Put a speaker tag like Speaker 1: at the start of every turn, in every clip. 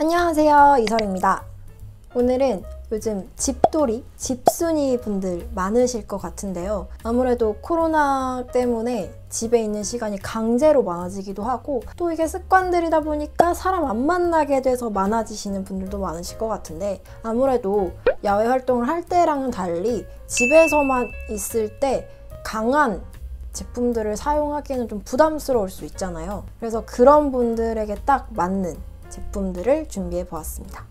Speaker 1: 안녕하세요, 이설입니다. 오늘은 요즘 집돌이, 집순이 분들 많으실 것 같은데요. 아무래도 코로나 때문에 집에 있는 시간이 강제로 많아지기도 하고 또 이게 습관들이다 보니까 사람 안 만나게 돼서 많아지시는 분들도 많으실 것 같은데, 아무래도 야외 활동을 할 때랑은 달리 집에서만 있을 때 강한 제품들을 사용하기에는 좀 부담스러울 수 있잖아요. 그래서 그런 분들에게 딱 맞는 제품들을 준비해 보았습니다.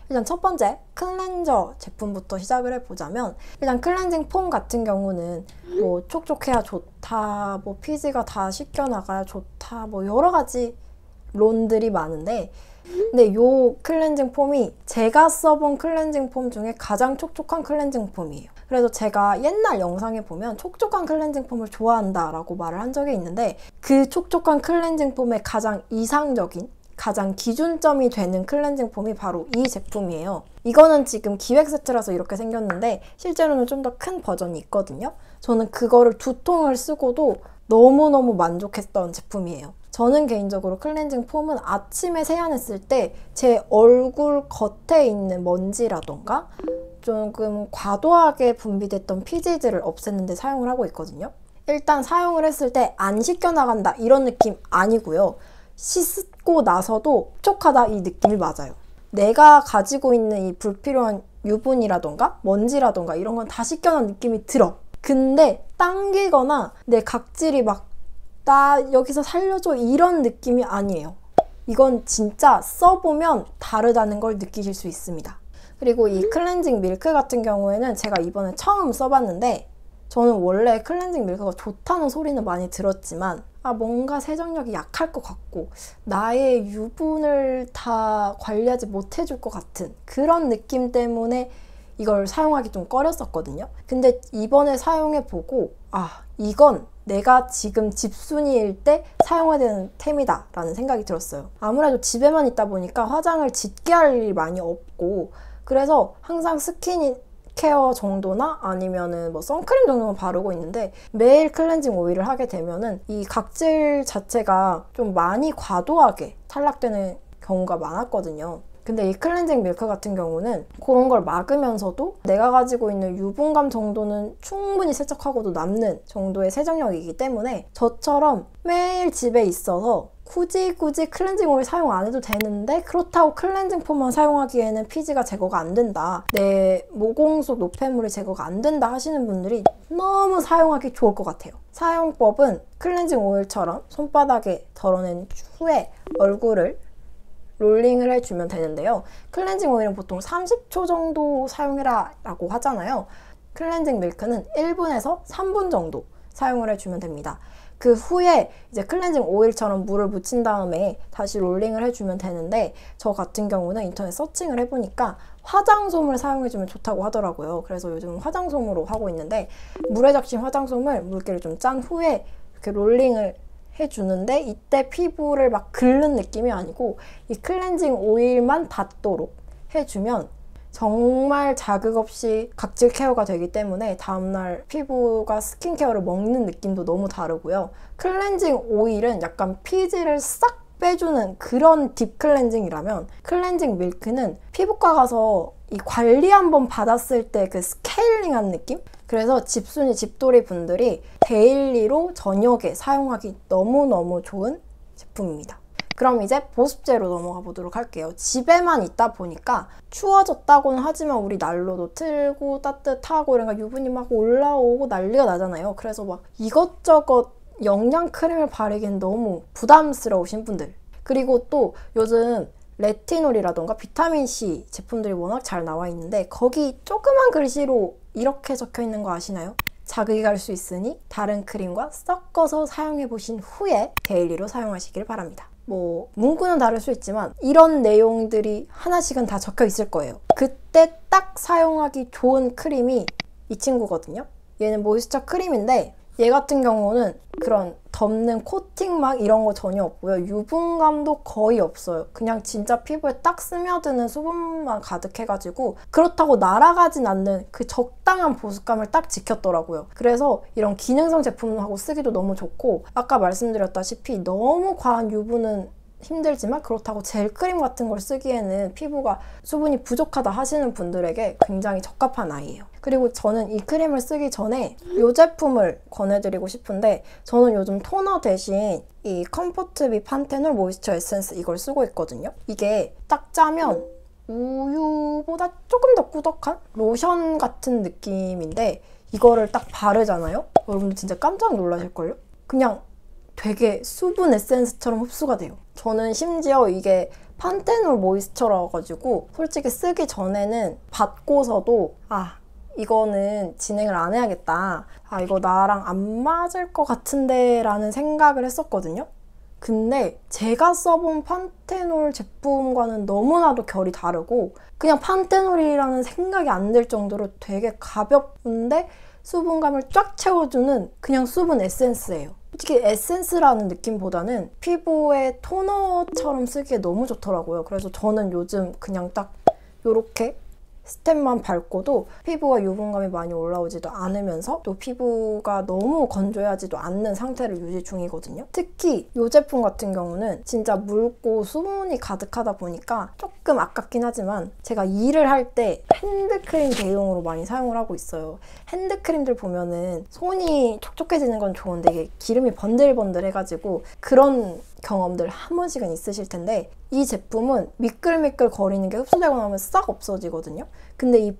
Speaker 1: 일단 첫 번째 클렌저 제품부터 시작을 해보자면, 일단 클렌징 폼 같은 경우는 뭐 촉촉해야 좋다, 뭐 피지가 다 씻겨나가야 좋다, 뭐 여러 가지 론들이 많은데, 근데 요 클렌징 폼이 제가 써본 클렌징 폼 중에 가장 촉촉한 클렌징 폼이에요. 그래서 제가 옛날 영상에 보면 촉촉한 클렌징 폼을 좋아한다 라고 말을 한 적이 있는데, 그 촉촉한 클렌징 폼의 가장 이상적인, 가장 기준점이 되는 클렌징 폼이 바로 이 제품이에요. 이거는 지금 기획 세트라서 이렇게 생겼는데 실제로는 좀 더 큰 버전이 있거든요. 저는 그거를 2통을 쓰고도 너무너무 만족했던 제품이에요. 저는 개인적으로 클렌징 폼은 아침에 세안했을 때 제 얼굴 겉에 있는 먼지라던가 조금 과도하게 분비됐던 피지들을 없애는 데 사용을 하고 있거든요. 일단 사용을 했을 때 안 씻겨나간다 이런 느낌 아니고요. 씻고 나서도 촉촉하다 이 느낌이 맞아요. 내가 가지고 있는 이 불필요한 유분이라던가 먼지라던가 이런 건 다 씻겨난 느낌이 들어. 근데 당기거나 내 각질이 막 나 여기서 살려줘 이런 느낌이 아니에요. 이건 진짜 써보면 다르다는 걸 느끼실 수 있습니다. 그리고 이 클렌징 밀크 같은 경우에는 제가 이번에 처음 써봤는데, 저는 원래 클렌징 밀크가 좋다는 소리는 많이 들었지만 뭔가 세정력이 약할 것 같고 나의 유분을 다 관리하지 못해줄 것 같은 그런 느낌 때문에 이걸 사용하기 좀 꺼렸었거든요. 근데 이번에 사용해보고 이건 내가 지금 집순이일 때 사용해야 되는 템이다 라는 생각이 들었어요. 아무래도 집에만 있다 보니까 화장을 짙게 할 일이 많이 없고, 그래서 항상 스킨케어 정도나 아니면은 뭐 선크림 정도만 바르고 있는데, 매일 클렌징 오일을 하게 되면은 이 각질 자체가 좀 많이 과도하게 탈락되는 경우가 많았거든요. 근데 이 클렌징 밀크 같은 경우는 그런 걸 막으면서도 내가 가지고 있는 유분감 정도는 충분히 세척하고도 남는 정도의 세정력이기 때문에 저처럼 매일 집에 있어서 굳이 클렌징 오일 사용 안 해도 되는데 그렇다고 클렌징 폼만 사용하기에는 피지가 제거가 안 된다, 내 모공 속 노폐물이 제거가 안 된다 하시는 분들이 너무 사용하기 좋을 것 같아요. 사용법은 클렌징 오일처럼 손바닥에 덜어낸 후에 얼굴을 롤링을 해주면 되는데요. 클렌징 오일은 보통 30초 정도 사용해라 라고 하잖아요. 클렌징 밀크는 1분에서 3분 정도 사용을 해주면 됩니다. 그 후에 이제 클렌징 오일처럼 물을 묻힌 다음에 다시 롤링을 해주면 되는데, 저 같은 경우는 인터넷 서칭을 해보니까 화장솜을 사용해주면 좋다고 하더라고요. 그래서 요즘 화장솜으로 하고 있는데, 물에 적신 화장솜을 물기를 좀 짠 후에 이렇게 롤링을 해주는데, 이때 피부를 막 긁는 느낌이 아니고 이 클렌징 오일만 닿도록 해주면 정말 자극 없이 각질 케어가 되기 때문에 다음날 피부가 스킨케어를 먹는 느낌도 너무 다르고요. 클렌징 오일은 약간 피지를 싹 빼주는 그런 딥 클렌징이라면, 클렌징 밀크는 피부과 가서 이 관리 한번 받았을 때 그 스케일링한 느낌? 그래서 집순이 집돌이 분들이 데일리로 저녁에 사용하기 너무너무 좋은 제품입니다. 그럼 이제 보습제로 넘어가 보도록 할게요. 집에만 있다 보니까 추워졌다고는 하지만 우리 난로도 틀고 따뜻하고 이러니까 유분이 막 올라오고 난리가 나잖아요. 그래서 막 이것저것 영양 크림을 바르기엔 너무 부담스러우신 분들, 그리고 또 요즘 레티놀이라던가 비타민C 제품들이 워낙 잘 나와 있는데 거기 조그만 글씨로 이렇게 적혀 있는 거 아시나요? 자극이 갈 수 있으니 다른 크림과 섞어서 사용해 보신 후에 데일리로 사용하시길 바랍니다. 뭐 문구는 다를 수 있지만 이런 내용들이 하나씩은 다 적혀 있을 거예요. 그때 딱 사용하기 좋은 크림이 이 친구거든요. 얘는 모이스처 크림인데 얘 같은 경우는 그런 덮는 코팅 막 이런 거 전혀 없고요. 유분감도 거의 없어요. 그냥 진짜 피부에 딱 스며드는 수분만 가득해가지고 그렇다고 날아가진 않는 그 적당한 보습감을 딱 지켰더라고요. 그래서 이런 기능성 제품하고 쓰기도 너무 좋고, 아까 말씀드렸다시피 너무 과한 유분은 힘들지만 그렇다고 젤크림 같은 걸 쓰기에는 피부가 수분이 부족하다 하시는 분들에게 굉장히 적합한 아이예요. 그리고 저는 이 크림을 쓰기 전에 이 제품을 권해드리고 싶은데, 저는 요즘 토너 대신 이 컴포트비 판테놀 모이스처 에센스 이걸 쓰고 있거든요. 이게 딱 짜면 우유보다 조금 더 꾸덕한 로션 같은 느낌인데, 이거를 딱 바르잖아요? 여러분들 진짜 깜짝 놀라실걸요? 그냥 되게 수분 에센스처럼 흡수가 돼요. 저는 심지어 이게 판테놀 모이스처라 가지고 솔직히 쓰기 전에는 받고서도 이거는 진행을 안 해야겠다, 이거 나랑 안 맞을 것 같은데 라는 생각을 했었거든요. 근데 제가 써본 판테놀 제품과는 너무나도 결이 다르고 그냥 판테놀이라는 생각이 안 들 정도로 되게 가볍은데 수분감을 쫙 채워주는 그냥 수분 에센스예요. 솔직히 에센스라는 느낌보다는 피부에 토너처럼 쓰기에 너무 좋더라고요. 그래서 저는 요즘 그냥 딱 요렇게 스텝만 밟고도 피부가 유분감이 많이 올라오지도 않으면서 또 피부가 너무 건조하지도 않는 상태를 유지 중이거든요. 특히 이 제품 같은 경우는 진짜 묽고 수분이 가득하다 보니까 조금 아깝긴 하지만 제가 일을 할 때 핸드크림 대용으로 많이 사용을 하고 있어요. 핸드크림들 보면은 손이 촉촉해지는 건 좋은데 이게 기름이 번들번들해가지고 그런 경험들 한 번씩은 있으실 텐데, 이 제품은 미끌미끌 거리는 게 흡수되고 나면 싹 없어지거든요. 근데 이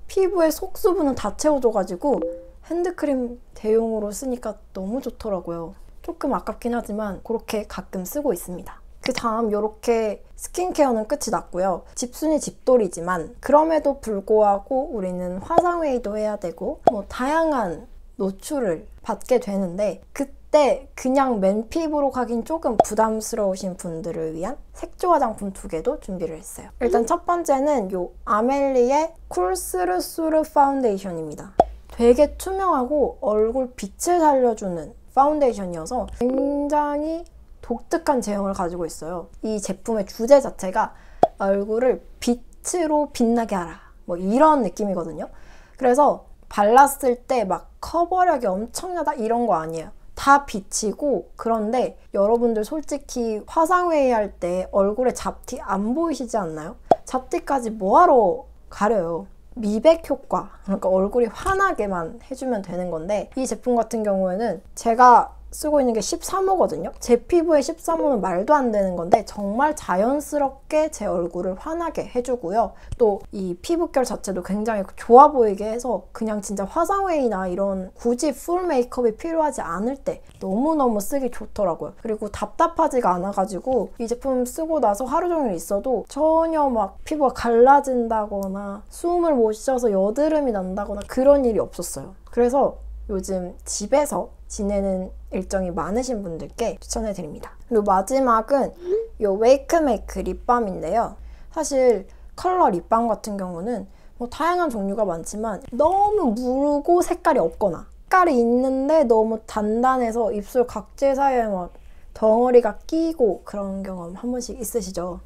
Speaker 1: 피부의 속수분은 다 채워줘가지고 핸드크림 대용으로 쓰니까 너무 좋더라고요. 조금 아깝긴 하지만 그렇게 가끔 쓰고 있습니다. 그 다음 이렇게 스킨케어는 끝이 났고요. 집순이 집돌이지만 그럼에도 불구하고 우리는 화상회의도 해야 되고 다양한 노출을 받게 되는데, 그때 그냥 맨피부로 가긴 조금 부담스러우신 분들을 위한 색조 화장품 2개도 준비를 했어요. 일단 첫 번째는 이 아멜리의 쿨스르스르 파운데이션입니다. 되게 투명하고 얼굴 빛을 살려주는 파운데이션이어서 굉장히 독특한 제형을 가지고 있어요. 이 제품의 주제 자체가 얼굴을 빛으로 빛나게 하라, 이런 느낌이거든요. 그래서 발랐을 때 막 커버력이 엄청나다 이런 거 아니에요. 다 비치고. 그런데 여러분들 솔직히 화상회의 할 때 얼굴에 잡티 안 보이시지 않나요? 잡티까지 뭐하러 가려요? 미백 효과, 그러니까 얼굴이 환하게만 해주면 되는 건데, 이 제품 같은 경우에는 제가 쓰고 있는 게 13호거든요. 제 피부에 13호는 말도 안 되는 건데 정말 자연스럽게 제 얼굴을 환하게 해주고요. 또 이 피부결 자체도 굉장히 좋아 보이게 해서 그냥 진짜 화상회의나 이런 굳이 풀 메이크업이 필요하지 않을 때 너무너무 쓰기 좋더라고요. 그리고 답답하지가 않아가지고 이 제품 쓰고 나서 하루 종일 있어도 전혀 막 피부가 갈라진다거나 숨을 못 쉬어서 여드름이 난다거나 그런 일이 없었어요. 그래서 요즘 집에서 지내는 일정이 많으신 분들께 추천해드립니다. 그리고 마지막은 이 웨이크메이크 립밤인데요. 사실 컬러 립밤 같은 경우는 다양한 종류가 많지만 너무 무르고 색깔이 없거나 색깔이 있는데 너무 단단해서 입술 각질 사이에 막 덩어리가 끼고 그런 경험 한 번씩 있으시죠?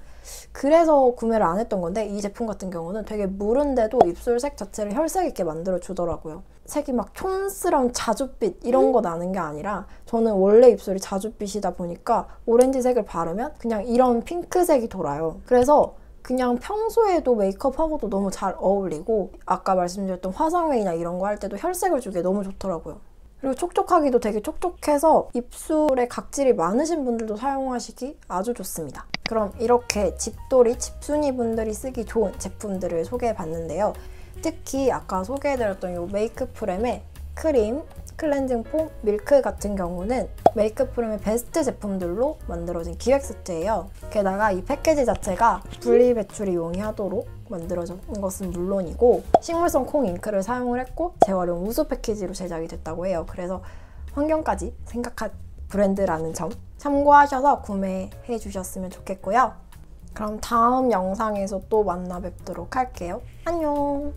Speaker 1: 그래서 구매를 안 했던 건데, 이 제품 같은 경우는 되게 무른데도 입술색 자체를 혈색 있게 만들어 주더라고요. 색이 막 촌스러운 자줏빛 이런 거 나는 게 아니라, 저는 원래 입술이 자줏빛이다 보니까 오렌지색을 바르면 그냥 이런 핑크색이 돌아요. 그래서 그냥 평소에도 메이크업하고도 너무 잘 어울리고, 아까 말씀드렸던 화상회의나 이런 거 할 때도 혈색을 주기에 너무 좋더라고요. 그리고 촉촉하기도 되게 촉촉해서 입술에 각질이 많으신 분들도 사용하시기 아주 좋습니다. 그럼 이렇게 집돌이, 집순이 분들이 쓰기 좋은 제품들을 소개해봤는데요. 특히 아까 소개해드렸던 이 메이크프렘의 크림, 클렌징 폼, 밀크 같은 경우는 메이크프렘의 베스트 제품들로 만들어진 기획 세트예요. 게다가 이 패키지 자체가 분리배출이 용이하도록 만들어진 것은 물론이고 식물성 콩 잉크를 사용을 했고 재활용 우수 패키지로 제작이 됐다고 해요. 그래서 환경까지 생각한 브랜드라는 점 참고하셔서 구매해 주셨으면 좋겠고요. 그럼 다음 영상에서 또 만나 뵙도록 할게요. 안녕!